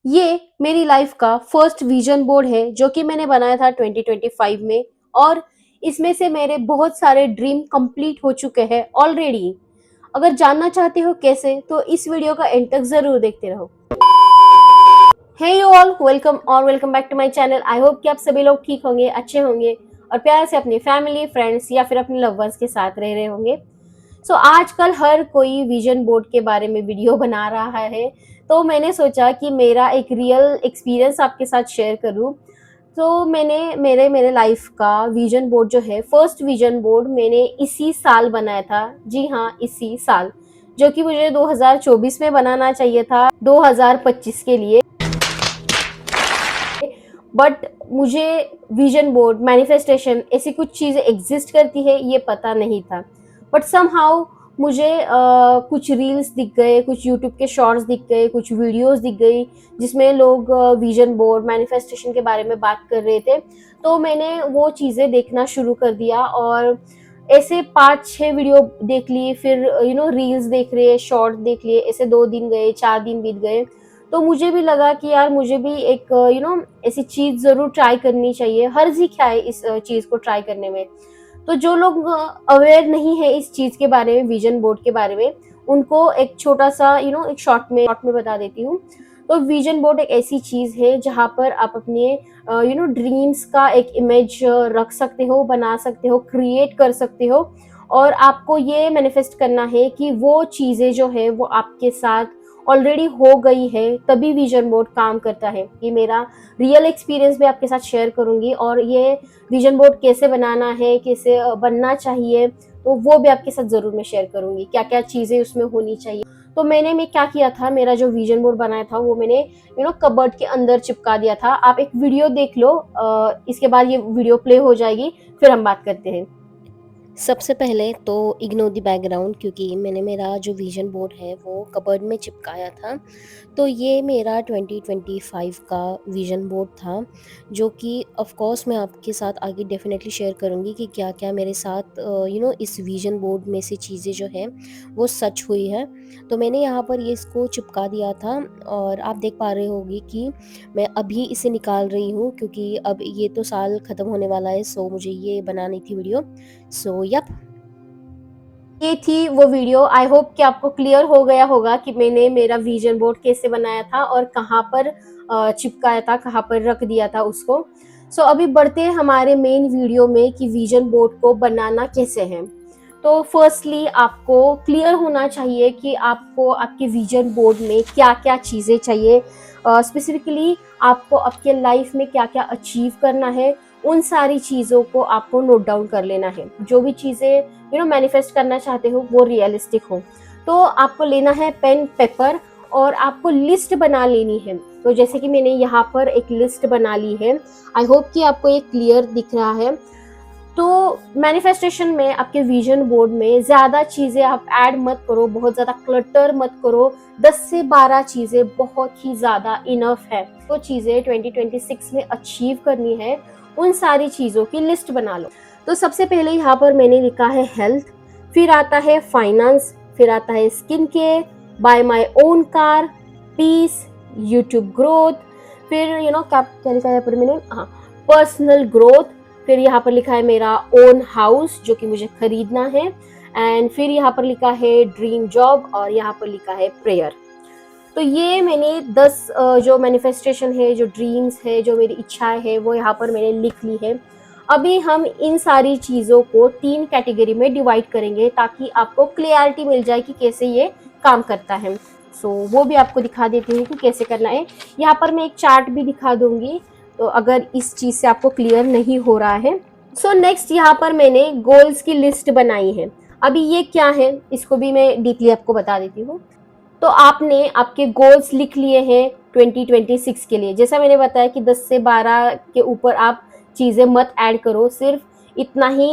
ये मेरी लाइफ का फर्स्ट विजन बोर्ड है जो कि मैंने बनाया था 2025 में। और इसमें से मेरे बहुत सारे ड्रीम कंप्लीट हो चुके हैं ऑलरेडी। अगर जानना चाहते हो कैसे, तो इस वीडियो का एंड तक जरूर देखते रहो। Hey you all, welcome back to my channel. I hope कि आप सभी लोग ठीक होंगे, अच्छे होंगे और प्यार से अपनी फैमिली, फ्रेंड्स या फिर अपने लव वंस के साथ रह रहे होंगे। आजकल हर कोई विजन बोर्ड के बारे में वीडियो बना रहा है, तो मैंने सोचा कि मेरा एक रियल एक्सपीरियंस आपके साथ शेयर करूं। तो मैंने मेरे मेरे लाइफ का विजन बोर्ड जो है, फर्स्ट विजन बोर्ड मैंने इसी साल बनाया था। जी हाँ, इसी साल, जो कि मुझे 2024 में बनाना चाहिए था 2025 के लिए। बट मुझे विजन बोर्ड, मैनिफेस्टेशन, ऐसी कुछ चीज़ें एग्जिस्ट करती है ये पता नहीं था। बट समहाउ मुझे कुछ रील्स दिख गए, कुछ यूट्यूब के शॉर्ट्स दिख गए, कुछ वीडियोस दिख गई जिसमें लोग विजन बोर्ड, मैनिफेस्टेशन के बारे में बात कर रहे थे। तो मैंने वो चीज़ें देखना शुरू कर दिया और ऐसे 5-6 वीडियो देख लिए, फिर रील्स देख रहे, शॉर्ट देख लिए, ऐसे 2 दिन गए, 4 दिन बीत गए। तो मुझे भी लगा कि यार मुझे भी एक ऐसी चीज़ ज़रूर ट्राई करनी चाहिए। हर्ज़ क्या है इस चीज़ को ट्राई करने में। तो जो लोग अवेयर नहीं है इस चीज़ के बारे में, विजन बोर्ड के बारे में, उनको एक छोटा सा एक शॉर्ट में बता देती हूँ। तो विजन बोर्ड एक ऐसी चीज़ है जहाँ पर आप अपने ड्रीम्स का एक इमेज रख सकते हो, बना सकते हो, क्रिएट कर सकते हो। और आपको ये मैनिफेस्ट करना है कि वो चीज़ें जो है वो आपके साथ ऑलरेडी हो गई है, तभी विजन बोर्ड काम करता है। ये मेरा रियल एक्सपीरियंस भी आपके साथ शेयर करूंगी, और ये विजन बोर्ड कैसे बनाना है, कैसे बनना चाहिए, तो वो भी आपके साथ ज़रूर मैं शेयर करूंगी, क्या क्या चीज़ें उसमें होनी चाहिए। तो मैं क्या किया था, मेरा जो विजन बोर्ड बनाया था वो मैंने कबर्ड के अंदर चिपका दिया था। आप एक वीडियो देख लो, इसके बाद ये वीडियो प्ले हो जाएगी, फिर हम बात करते हैं। सबसे पहले तो इग्नोर द बैकग्राउंड, क्योंकि मैंने मेरा जो विजन बोर्ड है वो कबर्ड में चिपकाया था। तो ये मेरा 2025 का विजन बोर्ड था, जो कि ऑफ कोर्स मैं आपके साथ आगे डेफिनेटली शेयर करूँगी कि क्या क्या मेरे साथ इस विजन बोर्ड में से चीज़ें जो है वो सच हुई है। तो मैंने यहाँ पर ये इसको चिपका दिया था, और आप देख पा रहे होंगे कि मैं अभी इसे निकाल रही हूँ, क्योंकि अब ये तो साल ख़त्म होने वाला है। सो मुझे ये बनानी थी वीडियो। सो यप, ये थी वो वीडियो। आई होप कि आपको क्लियर हो गया होगा कि मैंने मेरा विजन बोर्ड कैसे बनाया था और कहाँ पर चिपकाया था, कहाँ पर रख दिया था उसको। अभी बढ़ते हैं हमारे मेन वीडियो में कि विजन बोर्ड को बनाना कैसे है। तो फर्स्टली आपको क्लियर होना चाहिए कि आपको आपके विजन बोर्ड में क्या क्या चीज़ें चाहिए। स्पेसिफिकली आपको आपके लाइफ में क्या क्या अचीव करना है, उन सारी चीज़ों को आपको नोट डाउन कर लेना है। जो भी चीज़ें मैनिफेस्ट करना चाहते हो वो रियलिस्टिक हो। तो आपको लेना है पेन पेपर, और आपको लिस्ट बना लेनी है। तो जैसे कि मैंने यहाँ पर एक लिस्ट बना ली है। आई होप कि आपको ये क्लियर दिख रहा है। तो मैनिफेस्टेशन में, आपके विजन बोर्ड में ज़्यादा चीज़ें आप ऐड मत करो, बहुत ज़्यादा क्लटर मत करो। 10 से 12 चीज़ें बहुत ही ज़्यादा इनफ है। तो चीज़ें 2026 में अचीव करनी है, उन सारी चीज़ों की लिस्ट बना लो। तो सबसे पहले यहाँ पर मैंने लिखा है हेल्थ, फिर आता है फाइनेंस, फिर आता है skin care, buy my own car, peace, YouTube growth, फिर क्या लिखा है यहाँ पर मैंने, हाँ, पर्सनल ग्रोथ, फिर यहाँ पर लिखा है मेरा ओन हाउस जो कि मुझे खरीदना है, एंड फिर यहाँ पर लिखा है ड्रीम जॉब, और यहाँ पर लिखा है प्रेयर। तो ये मैंने 10 जो मैनिफेस्टेशन है, जो ड्रीम्स है, जो मेरी इच्छाएं है, वो यहाँ पर मैंने लिख ली है। अभी हम इन सारी चीज़ों को 3 कैटेगरी में डिवाइड करेंगे, ताकि आपको क्लियरिटी मिल जाए कि कैसे ये काम करता है। वो भी आपको दिखा देती हूँ कि कैसे करना है। यहाँ पर मैं एक चार्ट भी दिखा दूंगी, तो अगर इस चीज़ से आपको क्लियर नहीं हो रहा है। नेक्स्ट यहाँ पर मैंने गोल्स की लिस्ट बनाई है। अभी ये क्या है, इसको भी मैं डीपली आपको बता देती हूँ। तो आपने आपके गोल्स लिख लिए हैं 2026 के लिए। जैसा मैंने बताया कि 10 से 12 के ऊपर आप चीज़ें मत ऐड करो, सिर्फ इतना ही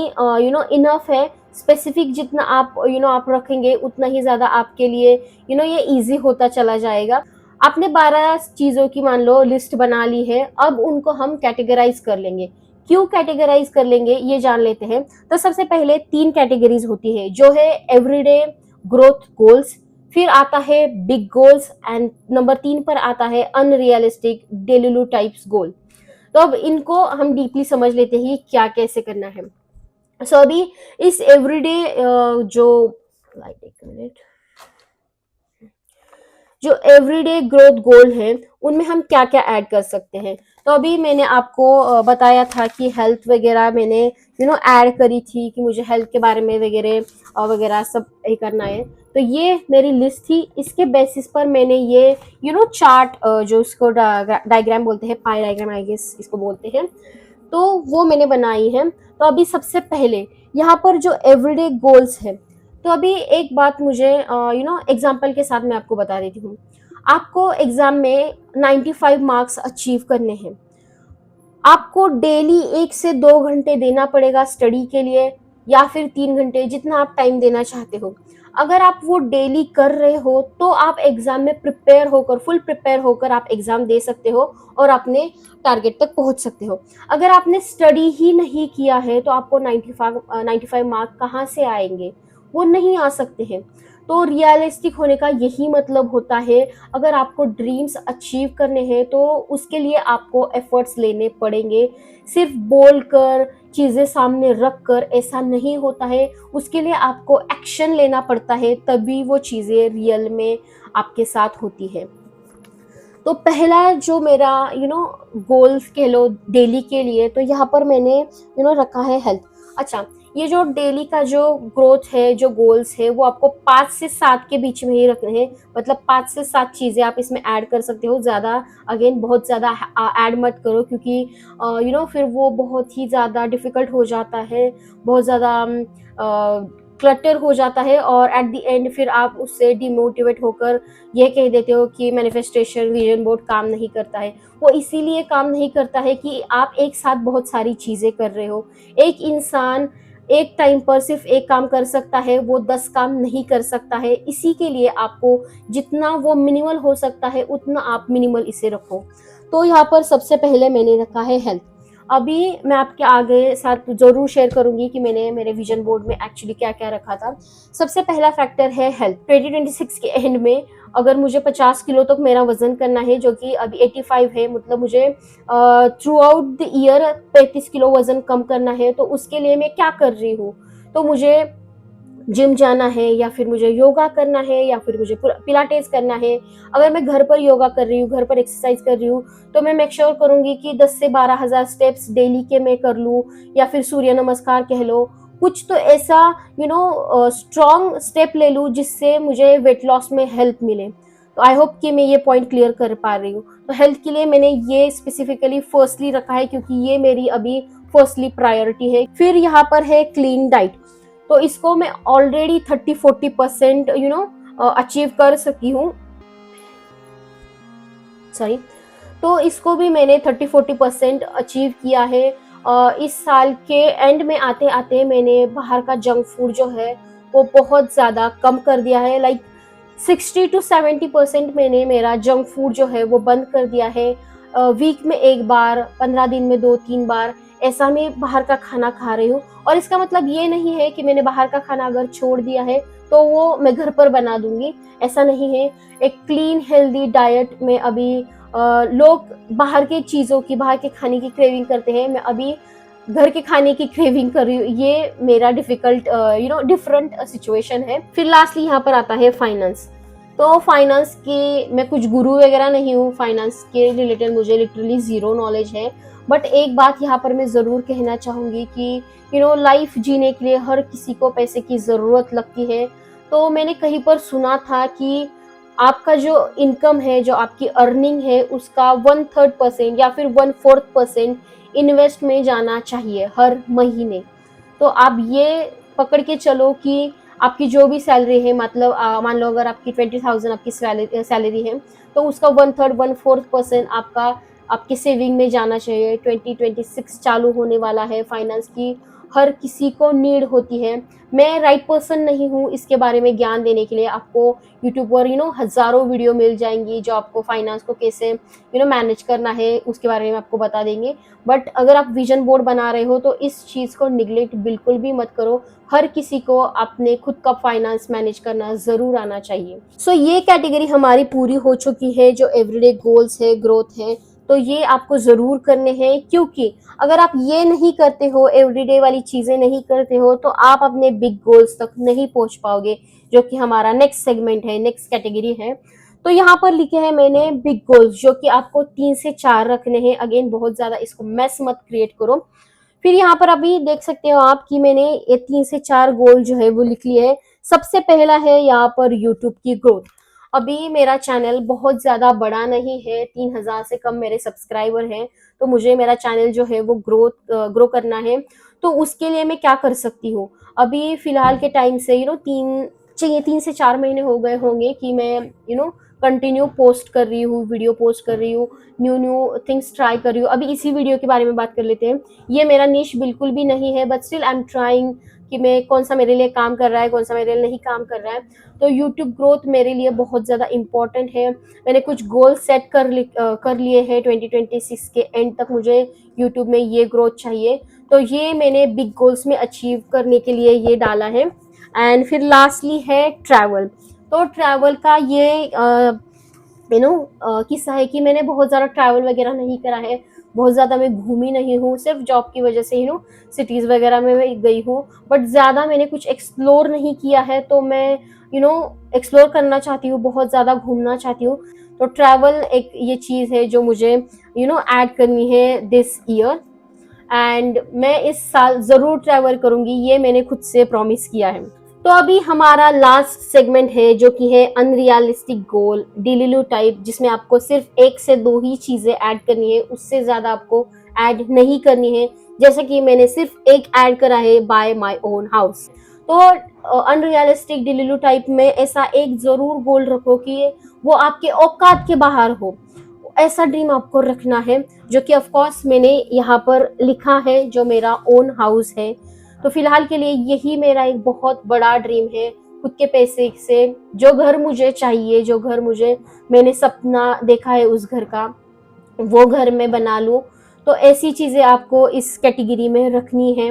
इनफ है। स्पेसिफिक जितना आप आप रखेंगे, उतना ही ज़्यादा आपके लिए ये इजी होता चला जाएगा। आपने 12 चीज़ों की मान लो लिस्ट बना ली है, अब उनको हम कैटेगराइज कर लेंगे। क्यों कैटेगराइज कर लेंगे ये जान लेते हैं। तो सबसे पहले 3 कैटेगरीज होती है, जो है एवरीडे ग्रोथ गोल्स, फिर आता है बिग गोल्स एंड नंबर 3 पर आता है अनरियलिस्टिक डेलुलू टाइप्स गोल। तो अब इनको हम डीपली समझ लेते हैं कि क्या कैसे करना है। सो अभी इस एवरीडे जो लाइक एक मिनट जो एवरीडे ग्रोथ गोल है उनमें हम क्या क्या ऐड कर सकते हैं। तो अभी मैंने आपको बताया था कि हेल्थ वगैरह मैंने ऐड करी थी कि मुझे हेल्थ के बारे में वगैरह वगैरह सब ये करना है। तो ये मेरी लिस्ट थी, इसके बेसिस पर मैंने ये चार्ट जो इसको डायग्राम बोलते हैं, पाई डायग्राम आई गेस इसको बोलते हैं, तो वो मैंने बनाई है। तो अभी सबसे पहले यहाँ पर जो एवरीडे गोल्स है, तो अभी एक बात मुझे एग्जाम्पल के साथ मैं आपको बता देती हूँ। आपको एग्जाम में 95 मार्क्स अचीव करने हैं। आपको डेली 1 से 2 घंटे देना पड़ेगा स्टडी के लिए, या फिर 3 घंटे, जितना आप टाइम देना चाहते हो। अगर आप वो डेली कर रहे हो तो आप एग्जाम में प्रिपेयर होकर, फुल प्रिपेयर होकर आप एग्जाम दे सकते हो और अपने टारगेट तक पहुंच सकते हो। अगर आपने स्टडी ही नहीं किया है तो आपको 95 मार्क कहाँ से आएंगे? वो नहीं आ सकते हैं। तो रियलिस्टिक होने का यही मतलब होता है। अगर आपको ड्रीम्स अचीव करने हैं तो उसके लिए आपको एफर्ट्स लेने पड़ेंगे। सिर्फ बोलकर, चीज़ें सामने रख कर ऐसा नहीं होता है। उसके लिए आपको एक्शन लेना पड़ता है, तभी वो चीज़ें रियल में आपके साथ होती है। तो पहला जो मेरा गोल्स कह लो डेली के लिए, तो यहाँ पर मैंने रखा है हेल्थ। अच्छा, ये जो डेली का जो ग्रोथ है, जो गोल्स है, वो आपको 5 से 7 के बीच में ही रखने हैं। मतलब 5 से 7 चीज़ें आप इसमें ऐड कर सकते हो। ज़्यादा, अगेन बहुत ज़्यादा ऐड मत करो, क्योंकि फिर वो बहुत ही ज़्यादा डिफ़िकल्ट हो जाता है, बहुत ज़्यादा क्लटर हो जाता है, और एट द एंड फिर आप उससे डिमोटिवेट होकर ये कह देते हो कि मैनिफेस्टेशन विजन बोर्ड काम नहीं करता है। वो इसीलिए काम नहीं करता है कि आप एक साथ बहुत सारी चीज़ें कर रहे हो। एक इंसान एक टाइम पर सिर्फ एक काम कर सकता है, वो 10 काम नहीं कर सकता है। इसी के लिए आपको जितना वो मिनिमल हो सकता है उतना आप मिनिमल इसे रखो। तो यहाँ पर सबसे पहले मैंने रखा है हेल्थ। अभी मैं आपके आगे साथ ज़रूर शेयर करूंगी कि मैंने मेरे विजन बोर्ड में एक्चुअली क्या क्या रखा था। सबसे पहला फैक्टर है हेल्थ। 2026 के एंड में अगर मुझे 50 किलो तक मेरा वजन करना है, जो कि अभी 85 है, मतलब मुझे through out the year 35 kilo वजन कम करना है। तो उसके लिए मैं क्या कर रही हूँ? तो मुझे जिम जाना है, या फिर मुझे योगा करना है, या फिर मुझे पिलाटेस करना है। अगर मैं घर पर योगा कर रही हूँ, घर पर एक्सरसाइज कर रही हूँ, तो मैं मेक श्योर करूंगी कि 10 से 12 हज़ार स्टेप्स डेली के मैं कर लूँ, या फिर सूर्य नमस्कार कह लो। कुछ तो ऐसा स्ट्रॉन्ग स्टेप ले लूँ जिससे मुझे वेट लॉस में हेल्प मिले। तो आई होप कि मैं ये पॉइंट क्लियर कर पा रही हूँ। तो हेल्थ के लिए मैंने ये स्पेसिफिकली फर्स्टली रखा है, क्योंकि ये मेरी अभी फर्स्टली प्रायोरिटी है। फिर यहाँ पर है क्लीन डाइट। तो इसको मैं ऑलरेडी 30-40% अचीव कर सकी हूँ, सॉरी। तो इसको भी मैंने 30-40% अचीव किया है। इस साल के एंड में आते आते मैंने बाहर का जंक फूड जो है वो बहुत ज़्यादा कम कर दिया है। लाइक 60-70% मैंने मेरा जंक फूड जो है वो बंद कर दिया है। वीक में एक बार, 15 दिन में 2-3 बार ऐसा मैं बाहर का खाना खा रही हूँ। और इसका मतलब ये नहीं है कि मैंने बाहर का खाना अगर छोड़ दिया है तो वो मैं घर पर बना दूंगी, ऐसा नहीं है। एक क्लीन हेल्दी डाइट में अभी लोग बाहर के चीज़ों की, बाहर के खाने की क्रेविंग करते हैं, मैं अभी घर के खाने की क्रेविंग कर रही हूँ। ये मेरा डिफिकल्ट डिफरेंट सिचुएशन है। फिर लास्टली यहाँ पर आता है फाइनेंस। तो फाइनेंस की मैं कुछ गुरु वगैरह नहीं हूँ, फाइनेंस के रिलेटेड मुझे लिटरली ज़ीरो नॉलेज है। बट एक बात यहाँ पर मैं ज़रूर कहना चाहूँगी कि लाइफ जीने के लिए हर किसी को पैसे की ज़रूरत लगती है। तो मैंने कहीं पर सुना था कि आपका जो इनकम है, जो आपकी अर्निंग है, उसका 1/3% या फिर 1/4% इन्वेस्ट में जाना चाहिए हर महीने। तो आप ये पकड़ के चलो कि आपकी जो भी सैलरी है, मतलब मान लो अगर आपकी 20,000 आपकी सैलरी है, तो उसका 1/3 1/4% आपका आपके सेविंग में जाना चाहिए। 2026 चालू होने वाला है, फाइनेंस की हर किसी को नीड होती है। मैं राइट पर्सन नहीं हूँ इसके बारे में ज्ञान देने के लिए। आपको यूट्यूब पर हज़ारों वीडियो मिल जाएँगी जो आपको फाइनेंस को कैसे मैनेज करना है उसके बारे में आपको बता देंगे। बट अगर आप विज़न बोर्ड बना रहे हो तो इस चीज़ को नेग्लेक्ट बिल्कुल भी मत करो। हर किसी को अपने खुद का फाइनेंस मैनेज करना ज़रूर आना चाहिए। सो ये कैटेगरी हमारी पूरी हो चुकी है, जो एवरीडे गोल्स है, ग्रोथ है, तो ये आपको ज़रूर करने हैं, क्योंकि अगर आप ये नहीं करते हो, एवरीडे वाली चीज़ें नहीं करते हो, तो आप अपने बिग गोल्स तक नहीं पहुंच पाओगे, जो कि हमारा नेक्स्ट सेगमेंट है, नेक्स्ट कैटेगरी है। तो यहाँ पर लिखे हैं मैंने बिग गोल्स, जो कि आपको 3 से 4 रखने हैं। अगेन बहुत ज़्यादा इसको मैस मत क्रिएट करो। फिर यहाँ पर अभी देख सकते हो आप कि मैंने ये 3 से 4 गोल जो है वो लिख लिए है। सबसे पहला है यहाँ पर यूट्यूब की ग्रोथ। अभी मेरा चैनल बहुत ज़्यादा बड़ा नहीं है, 3000 से कम मेरे सब्सक्राइबर हैं, तो मुझे मेरा चैनल जो है वो ग्रो करना है। तो उसके लिए मैं क्या कर सकती हूँ? अभी फ़िलहाल के टाइम से 3 से 4 महीने हो गए होंगे कि मैं कंटिन्यू पोस्ट कर रही हूँ, वीडियो पोस्ट कर रही हूँ, न्यू थिंग्स ट्राई कर रही हूँ। अभी इसी वीडियो के बारे में बात कर लेते हैं। ये मेरा निश बिल्कुल भी नहीं है, but still I am trying कि मैं कौन सा मेरे लिए काम कर रहा है, कौन सा मेरे लिए नहीं काम कर रहा है। तो यूट्यूब ग्रोथ मेरे लिए बहुत ज़्यादा इम्पॉर्टेंट है। मैंने कुछ गोल सेट कर लिए हैं। 2026 के एंड तक मुझे यूट्यूब में ये ग्रोथ चाहिए, तो ये मैंने बिग गोल्स में अचीव करने के लिए ये डाला है। एंड फिर लास्टली है ट्रैवल। तो ट्रैवल का ये किस्सा है कि मैंने बहुत ज़्यादा ट्रैवल वगैरह नहीं करा है, बहुत ज़्यादा मैं घूमी नहीं हूँ, सिर्फ जॉब की वजह से सिटीज़ वगैरह में मैं गई हूँ, बट ज़्यादा मैंने कुछ एक्सप्लोर नहीं किया है। तो मैं एक्सप्लोर करना चाहती हूँ, बहुत ज़्यादा घूमना चाहती हूँ। तो ट्रैवल एक ये चीज़ है जो मुझे ऐड करनी है दिस ईयर, एंड मैं इस साल ज़रूर ट्रैवल करूँगी, ये मैंने खुद से प्रॉमिस किया है। तो अभी हमारा लास्ट सेगमेंट है, जो कि है अनरियलिस्टिक गोल, डिलीलू टाइप, जिसमें आपको सिर्फ 1 से 2 ही चीज़ें ऐड करनी है, उससे ज़्यादा आपको ऐड नहीं करनी है। जैसे कि मैंने सिर्फ एक ऐड करा है, बाय माय ओन हाउस। तो अनरियलिस्टिक डिलीलू टाइप में ऐसा एक ज़रूर गोल रखो कि वो आपके औकात के बाहर हो। ऐसा ड्रीम आपको रखना है, जो कि ऑफ कोर्स मैंने यहाँ पर लिखा है, जो मेरा ओन हाउस है। तो फिलहाल के लिए यही मेरा एक बहुत बड़ा ड्रीम है, खुद के पैसे से जो घर मुझे चाहिए, जो घर मैंने सपना देखा है उस घर का, वो घर मैं बना लूं। तो ऐसी चीजें आपको इस कैटेगरी में रखनी है।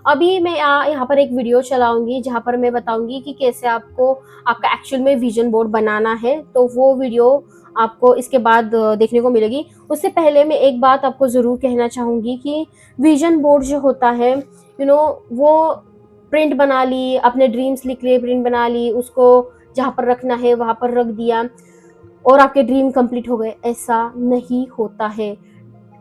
अभी मैं यहाँ पर एक वीडियो चलाऊंगी जहाँ पर मैं बताऊंगी कि कैसे आपको आपका एक्चुअल में विजन बोर्ड बनाना है। तो वो वीडियो आपको इसके बाद देखने को मिलेगी। उससे पहले मैं एक बात आपको ज़रूर कहना चाहूँगी कि विजन बोर्ड जो होता है, वो प्रिंट बना ली, अपने ड्रीम्स लिख लिए, प्रिंट बना ली, उसको जहाँ पर रखना है वहाँ पर रख दिया और आपके ड्रीम कंप्लीट हो गए, ऐसा नहीं होता है।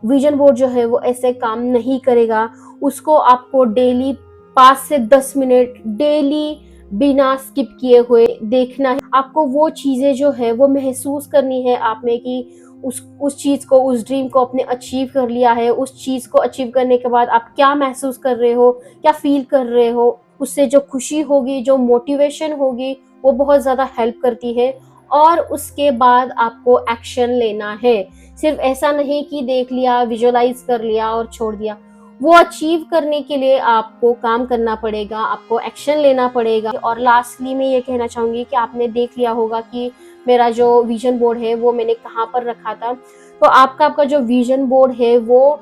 विजन बोर्ड जो है वो ऐसे काम नहीं करेगा। उसको आपको डेली 5 से 10 मिनट डेली बिना स्किप किए हुए देखना है। आपको वो चीजें जो है वो महसूस करनी है आप में कि उस चीज को, उस ड्रीम को आपने अचीव कर लिया है। उस चीज को अचीव करने के बाद आप क्या महसूस कर रहे हो, क्या फील कर रहे हो, उससे जो खुशी होगी, जो मोटिवेशन होगी, वो बहुत ज्यादा हेल्प करती है। और उसके बाद आपको एक्शन लेना है। सिर्फ ऐसा नहीं कि देख लिया, विजुअलाइज कर लिया और छोड़ दिया। वो अचीव करने के लिए आपको काम करना पड़ेगा, आपको एक्शन लेना पड़ेगा। और लास्टली मैं ये कहना चाहूंगी कि आपने देख लिया होगा कि मेरा जो विजन बोर्ड है वो मैंने कहाँ पर रखा था। तो आपका जो विजन बोर्ड है वो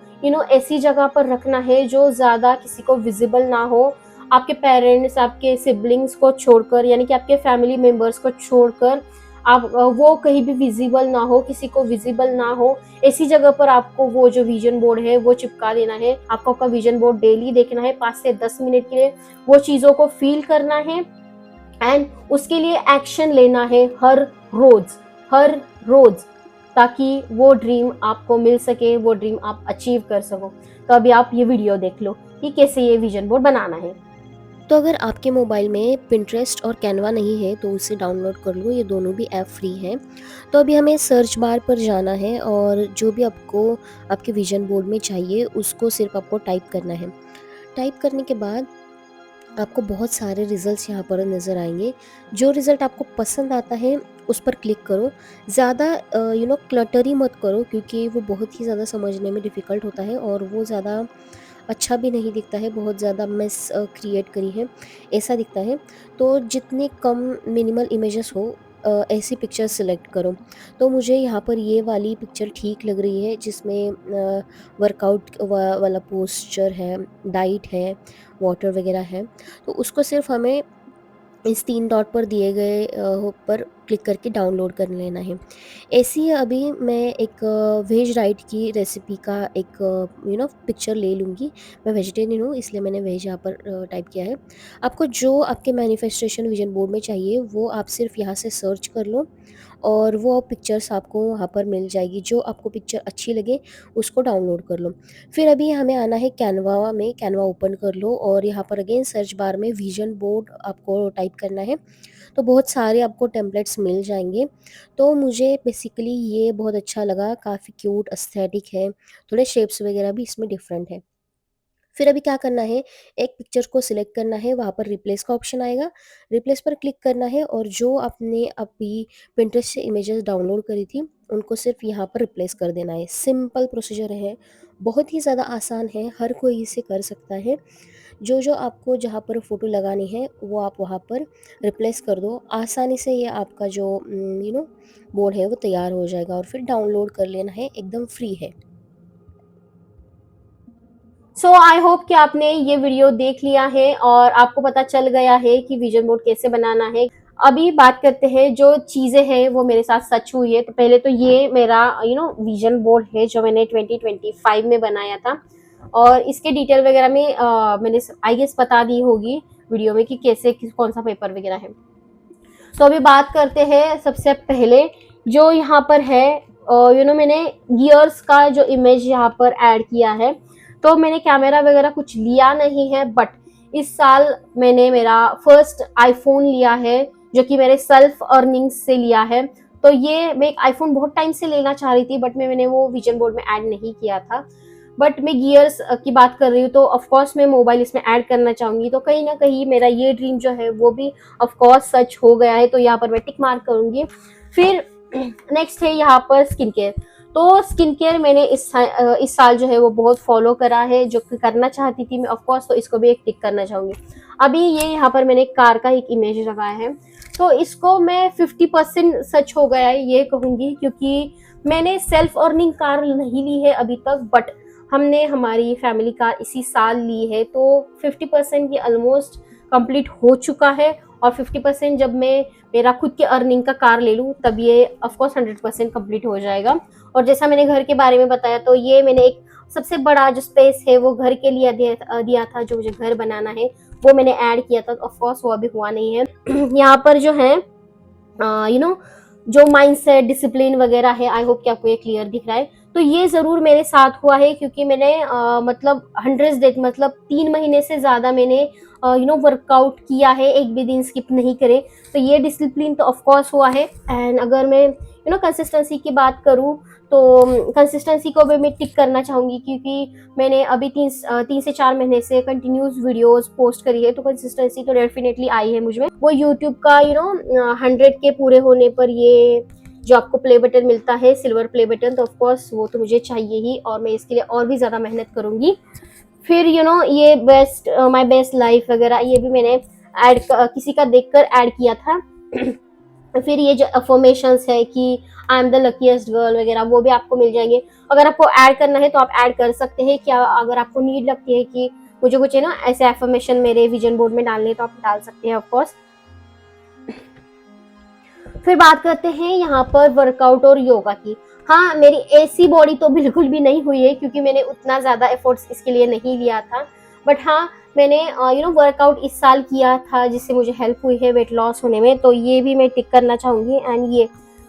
ऐसी जगह पर रखना है जो ज्यादा किसी को विजिबल ना हो। आपके पेरेंट्स, आपके सिबलिंग्स को छोड़कर, यानी कि आपके फैमिली मेंबर्स को छोड़कर आप वो कहीं भी विजिबल ना हो, किसी को विजिबल ना हो, ऐसी जगह पर आपको वो जो विजन बोर्ड है वो चिपका देना है। आपको आपका विजन बोर्ड डेली देखना है 5 से 10 मिनट के लिए, वो चीज़ों को फील करना है एंड उसके लिए एक्शन लेना है हर रोज, ताकि वो ड्रीम आपको मिल सके, वो ड्रीम आप अचीव कर सको। तो अभी आप ये वीडियो देख लो कि कैसे ये विजन बोर्ड बनाना है। तो अगर आपके मोबाइल में पिंटरेस्ट और कैनवा नहीं है तो उसे डाउनलोड कर लो, ये दोनों भी ऐप फ्री हैं। तो अभी हमें सर्च बार पर जाना है और जो भी आपको आपके विजन बोर्ड में चाहिए उसको सिर्फ आपको टाइप करना है। टाइप करने के बाद आपको बहुत सारे रिज़ल्ट्स यहाँ पर नज़र आएँगे। जो रिज़ल्ट आपको पसंद आता है उस पर क्लिक करो। ज़्यादा क्लटर ही मत करो, क्योंकि वो बहुत ही ज़्यादा समझने में डिफ़िकल्ट होता है और वो ज़्यादा अच्छा भी नहीं दिखता है, बहुत ज़्यादा मेस क्रिएट करी है, ऐसा दिखता है। तो जितने कम मिनिमल इमेजेस हो ऐसी पिक्चर सिलेक्ट करो। तो मुझे यहाँ पर ये वाली पिक्चर ठीक लग रही है, जिसमें वर्कआउट वाला पोस्चर है, डाइट है, वाटर वगैरह है। तो उसको सिर्फ हमें इस 3 डॉट पर दिए गए पर क्लिक करके डाउनलोड कर लेना है। ऐसे ही अभी मैं एक वेज राइट की रेसिपी का एक पिक्चर ले लूँगी। मैं वेजिटेरियन हूँ, इसलिए मैंने वेज यहाँ पर टाइप किया है। आपको जो आपके मैनिफेस्टेशन विज़न बोर्ड में चाहिए वो आप सिर्फ यहाँ से सर्च कर लो और वो पिक्चर्स आपको वहाँ पर मिल जाएगी। जो आपको पिक्चर अच्छी लगे उसको डाउनलोड कर लो। फिर अभी हमें आना है कैनवा में, कैनवा ओपन कर लो और यहाँ पर अगेन सर्च बार में विज़न बोर्ड आपको टाइप करना है। तो बहुत सारे आपको टेम्पलेट्स मिल जाएँगे। तो मुझे बेसिकली ये बहुत अच्छा लगा, काफ़ी क्यूट एस्थेटिक है, थोड़े शेप्स वगैरह भी इसमें डिफरेंट है। फिर अभी क्या करना है, एक पिक्चर को सिलेक्ट करना है, वहाँ पर रिप्लेस का ऑप्शन आएगा, रिप्लेस पर क्लिक करना है और जो आपने अभी पिंटरेस्ट से इमेजेस डाउनलोड करी थी उनको सिर्फ यहाँ पर रिप्लेस कर देना है। सिंपल प्रोसीजर है, बहुत ही ज़्यादा आसान है, हर कोई इसे कर सकता है। जो आपको जहाँ पर फ़ोटो लगानी है वो आप वहाँ पर रिप्लेस कर दो, आसानी से ये आपका जो बोर्ड है वो तैयार हो जाएगा और फिर डाउनलोड कर लेना है, एकदम फ्री है। सो आई होप कि आपने ये वीडियो देख लिया है और आपको पता चल गया है कि विजन बोर्ड कैसे बनाना है। अभी बात करते हैं जो चीजें हैं वो मेरे साथ सच हुई है। तो पहले तो ये मेरा विजन बोर्ड है जो मैंने 2025 में बनाया था और इसके डिटेल वगैरह में मैंने आई गेस बता दी होगी वीडियो में कि कैसे कौन सा पेपर वगैरह है। तो अभी बात करते हैं सबसे पहले जो यहाँ पर है मैंने गियर्स का जो इमेज यहाँ पर ऐड किया है। तो मैंने कैमरा वगैरह कुछ लिया नहीं है, बट इस साल मैंने मेरा फर्स्ट आईफोन लिया है जो कि मेरे सेल्फ अर्निंग से लिया है। तो ये मैं एक आईफोन बहुत टाइम से लेना चाह रही थी, बट मैंने वो विजन बोर्ड में ऐड नहीं किया था। बट मैं गियर्स की बात कर रही हूँ तो ऑफकोर्स मैं मोबाइल इसमें ऐड करना चाहूंगी। तो कहीं ना कहीं मेरा ये ड्रीम जो है वो भी ऑफकोर्स सच हो गया है, तो यहाँ पर मैं टिक मार्क करूंगी। फिर नेक्स्ट है यहाँ पर स्किन केयर। तो स्किन केयर मैंने इस साल जो है वो बहुत फॉलो करा है, जो करना चाहती थी मैं ऑफकोर्स, तो इसको भी एक टिक करना चाहूंगी। अभी ये यहाँ पर मैंने कार का एक इमेज लगाया है, तो इसको मैं 50% सच हो गया है ये कहूंगी, क्योंकि मैंने सेल्फ अर्निंग कार नहीं ली है अभी तक, बट हमने हमारी फैमिली कार इसी साल ली है। तो 50% ये ऑलमोस्ट कंप्लीट हो चुका है और 50% जब मैं मेरा खुद के अर्निंग का कार ले लूँ तब ये ऑफकोर्स 100% कंप्लीट हो जाएगा। और जैसा मैंने घर के बारे में बताया, तो ये मैंने एक सबसे बड़ा जो स्पेस है वो घर के लिए दिया था, जो मुझे घर बनाना है वो मैंने ऐड किया था। ऑफकोर्स वो अभी हुआ नहीं है। यहाँ पर जो है जो माइंडसेट डिसिप्लिन वगैरह है, आई होप कि आपको ये क्लियर दिख रहा है। तो ये जरूर मेरे साथ हुआ है, क्योंकि मैंने मतलब 100 डेज मतलब 3 महीने से ज्यादा मैंने वर्कआउट किया है, एक भी दिन स्किप नहीं करे। तो ये डिसिप्लिन तो ऑफकोर्स हुआ है। एंड अगर मैं कंसिस्टेंसी की बात करूँ तो कंसिस्टेंसी को भी मैं टिक करना चाहूंगी, क्योंकि मैंने अभी 3 से 4 महीने से कंटिन्यूस वीडियोस पोस्ट करी है। तो कंसिस्टेंसी तो डेफिनेटली आई है मुझ में। वो यूट्यूब का 100 के पूरे होने पर ये जो आपको प्ले बटन मिलता है, सिल्वर प्ले बटन, तो ऑफकोर्स वो तो मुझे चाहिए ही और मैं इसके लिए और भी ज़्यादा मेहनत करूंगी। फिर ये बेस्ट माय बेस्ट लाइफ वगैरह ये भी मैंने किसी का देखकर ऐड किया था। फिर ये जो अफर्मेशंस है कि I am the luckiest girl वगैरह, वो भी आपको मिल जाएंगे। अगर आपको ऐड करना है तो आप ऐड कर सकते हैं। क्या अगर आपको नीड लगती है कि मुझे कुछ ऐसे अफर्मेशन मेरे विजन बोर्ड में डालने, तो आप डाल सकते हैं ऑफकोर्स। फिर बात करते हैं यहाँ पर वर्कआउट और योगा की। हाँ, मेरी ऐसी बॉडी तो बिल्कुल भी नहीं हुई है, क्योंकि मैंने उतना ज़्यादा एफर्ट्स इसके लिए नहीं लिया था। बट हाँ, मैंने वर्कआउट इस साल किया था जिससे मुझे हेल्प हुई है वेट लॉस होने में, तो ये भी मैं टिक करना चाहूँगी। एंड ये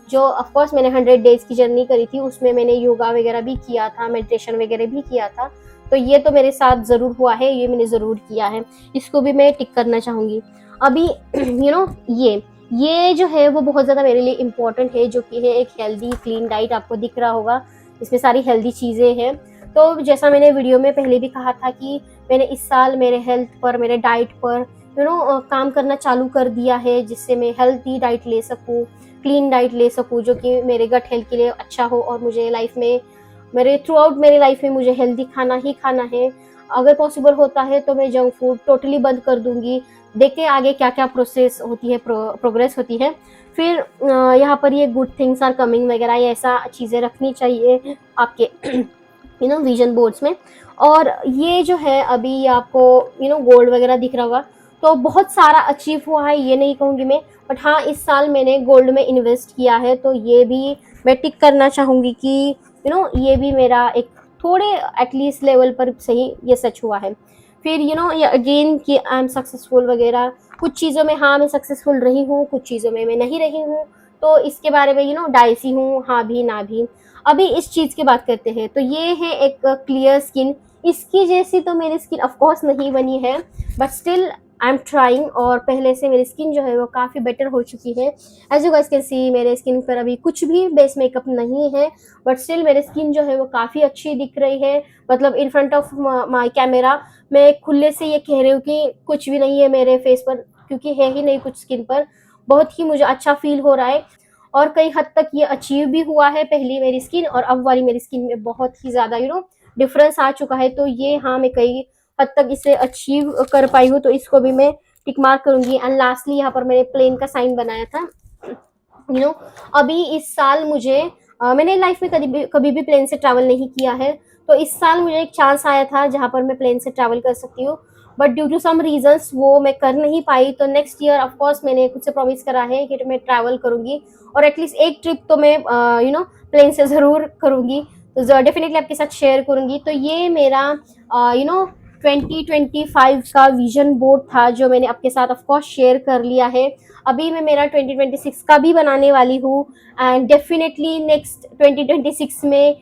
जो ऑफकोर्स मैंने 100 डेज की जर्नी करी थी, उसमें मैंने योगा वगैरह भी किया था, मेडिटेशन वगैरह भी किया था। तो ये तो मेरे साथ ज़रूर हुआ है, ये मैंने ज़रूर किया है, इसको भी मैं टिक करना चाहूँगी। अभी ये जो है वो बहुत ज़्यादा मेरे लिए इम्पोर्टेंट है, जो कि है एक हेल्दी क्लीन डाइट। आपको दिख रहा होगा इसमें सारी हेल्दी चीज़ें हैं। तो जैसा मैंने वीडियो में पहले भी कहा था कि मैंने इस साल मेरे हेल्थ पर, मेरे डाइट पर काम करना चालू कर दिया है, जिससे मैं हेल्थी डाइट ले सकूँ, क्लीन डाइट ले सकूँ, जो कि मेरे गट हेल्थ के लिए अच्छा हो और मुझे लाइफ में, मेरे थ्रू आउट मेरे लाइफ में मुझे हेल्दी खाना ही खाना है। अगर पॉसिबल होता है तो मैं जंक फूड टोटली बंद कर दूंगी। देखते हैं आगे क्या क्या प्रोसेस होती है, प्रोग्रेस होती है। फिर यहाँ पर ये गुड थिंग्स आर कमिंग वगैरह, ये ऐसा चीज़ें रखनी चाहिए आपके विजन बोर्ड्स में। और ये जो है अभी आपको गोल्ड वगैरह दिख रहा होगा, तो बहुत सारा अचीव हुआ है ये नहीं कहूँगी मैं, बट हाँ इस साल मैंने गोल्ड में इन्वेस्ट किया है, तो ये भी मैं टिक करना चाहूँगी कि ये भी मेरा एक थोड़े एटलीस्ट लेवल पर सही ये सच हुआ है। फिर ये अगेन कि आई एम सक्सेसफुल वगैरह, कुछ चीज़ों में हाँ मैं सक्सेसफुल रही हूँ, कुछ चीज़ों में मैं नहीं रही हूँ, तो इसके बारे में डाइसी हूँ, हाँ भी ना भी। अभी इस चीज़ की बात करते हैं, तो ये है एक क्लियर स्किन। इसकी जैसी तो मेरी स्किन ऑफकोर्स नहीं बनी है, but still I am trying, और पहले से मेरी स्किन जो है वो काफ़ी बेटर हो चुकी है। As you guys can see मेरे स्किन पर अभी कुछ भी बेस मेकअप नहीं है, बट स्टिल मेरी स्किन जो है वो काफ़ी अच्छी दिख रही है। मतलब in front of my camera मैं खुले से ये कह रही हूँ कि कुछ भी नहीं है मेरे फेस पर, क्योंकि है ही नहीं कुछ स्किन पर। बहुत ही मुझे अच्छा फील हो रहा है, और कई हद तक ये अचीव भी हुआ है, पहली मेरी स्किन और अब वाली मेरी स्किन में बहुत ही ज़्यादा डिफरेंस आ चुका है। तो ये हाँ मैं कई हद तक इसे अचीव कर पाई हूँ, तो इसको भी मैं टिक मार्क करूंगी। एंड लास्टली यहाँ पर मैंने प्लेन का साइन बनाया था। अभी इस साल मुझे मैंने लाइफ में कभी भी प्लेन से ट्रैवल नहीं किया है, तो इस साल मुझे एक चांस आया था जहाँ पर मैं प्लेन से ट्रैवल कर सकती हूँ, but due to some reasons वो मैं कर नहीं पाई। तो नेक्स्ट ईयर ऑफ कोर्स मैंने खुद से प्रॉमिस करा है कि मैं ट्रैवल करूंगी, और एटलीस्ट एक ट्रिप तो मैं प्लेन से ज़रूर करूंगी, तो डेफिनेटली आपके साथ शेयर करूंगी। तो ये मेरा 2025 का विजन बोर्ड था, जो मैंने आपके साथ ऑफ कोर्स शेयर कर लिया है। अभी मैं मेरा 2026 का भी बनाने वाली हूँ, एंड डेफिनेटली नेक्स्ट 2026 में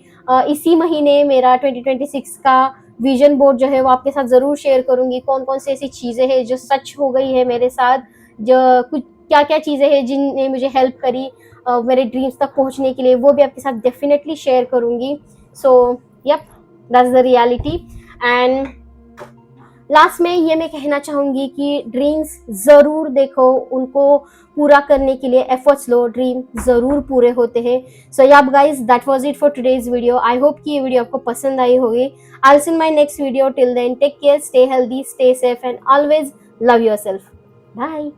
इसी महीने मेरा 2026 का विजन बोर्ड जो है वो आपके साथ ज़रूर शेयर करूँगी। कौन कौन सी ऐसी चीज़ें हैं जो सच हो गई है मेरे साथ, जो कुछ क्या क्या चीज़ें हैं जिनने मुझे हेल्प करी मेरे ड्रीम्स तक पहुँचने के लिए, वो भी आपके साथ डेफिनेटली शेयर करूँगी। So yup, that's the reality. And last में ये मैं कहना चाहूँगी कि ड्रीम्स ज़रूर देखो, उनको पूरा करने के लिए एफर्ट्स लो, ड्रीम ज़रूर पूरे होते हैं। So yup guys, that was it for today's video. I hope कि ये वीडियो आपको पसंद आई होगी। I will see in my next video. Till then take care, stay healthy, stay safe and always love yourself. Bye.